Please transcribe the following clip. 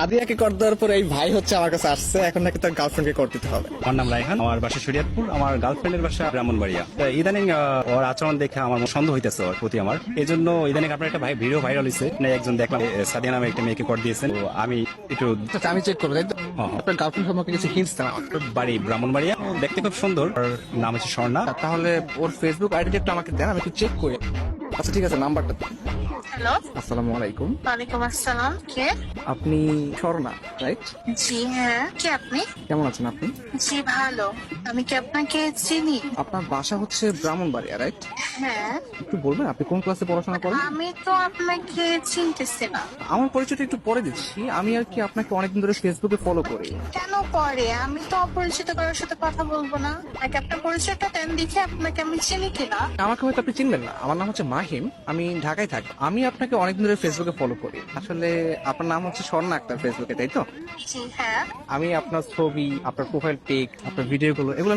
আদিয়াকে কর দেওয়ার পর এই ভাই হচ্ছে আমার কাছে আসছে, এখন নাকি তার গার্লফ্রেন্ডকে কর দিতে হবে। আমার নাম রায়হান, আমার বাসা শরীয়তপুর, আমার গার্লফ্রেন্ডের বাসা ব্রাহ্মণবাড়িয়া। ইদানিং ওর আচরণ দেখে আমার সন্দেহ হইতেছে ওর প্রতি আমার। এই জন্য ইদানিং আপনার একটা ভিডিও ভাইরাল হয়েছে, একজন দেখলাম সাদিয়া নামে একটা মেয়েকে কর দিয়েছেন। তো আমি একটু আচ্ছা, আমি চেক করবো, তাই তো? আপনার গার্লফ্রেন্ড সম্পর্কে কিছু হিন্টস দেন আমাকে। বাড়ি ব্রাহ্মণবাড়িয়া, দেখতে খুব সুন্দর। ওর নাম হচ্ছে স্বর্ণা। তাহলে ওর ফেসবুক আইডিটা একটু আমাকে দেন, আমি একটু চেক করি। আচ্ছা ঠিক আছে, নাম্বারটা দিন। হ্যালো, আসসালামু আলাইকুম। ওয়ালাইকুম আসসালাম। কে? আপনি স্বর্ণা, রাইট? জি হ্যাঁ, কে আপনি? কেমন আছেন আপনি? জি ভালো। আমি কি আপনাকে চিনি? আপনার বাসা হচ্ছে ব্রাহ্মণবাড়িয়া, রাইট? হ্যাঁ, একটু বলবেন আপনি কোন ক্লাসে পড়াশোনা করেন? আমি তো আপনাকে চিনতেছি না। আমার পরিচয়টা একটু পরে দিচ্ছি। আমি আর কি আপনাকে অনেকদিন ধরে ফেসবুকে ফলো করি। কেন পরে? আমি তো অপরিচিত কারোর সাথে কথা বলবো না। আগে আপনার পরিচয়টা দেন, দেখে আপনাকে আমি চিনি কিনা। আমাকে হয়তো আপনি চিনবেন না, আমার নাম হচ্ছে মাহিম, আমি ঢাকায় থাকি। আমি আপনাকে অনেকদিন ধরে ফেসবুকে ফলো করি। আসলে আপনার নাম হচ্ছে স্বর্ণা আক্তার ফেসবুকে, তাই তো? জি হ্যাঁ। আমি আপনার ছবি, আপনার প্রোফাইল পিক, আপনার ভিডিওগুলো এগুলো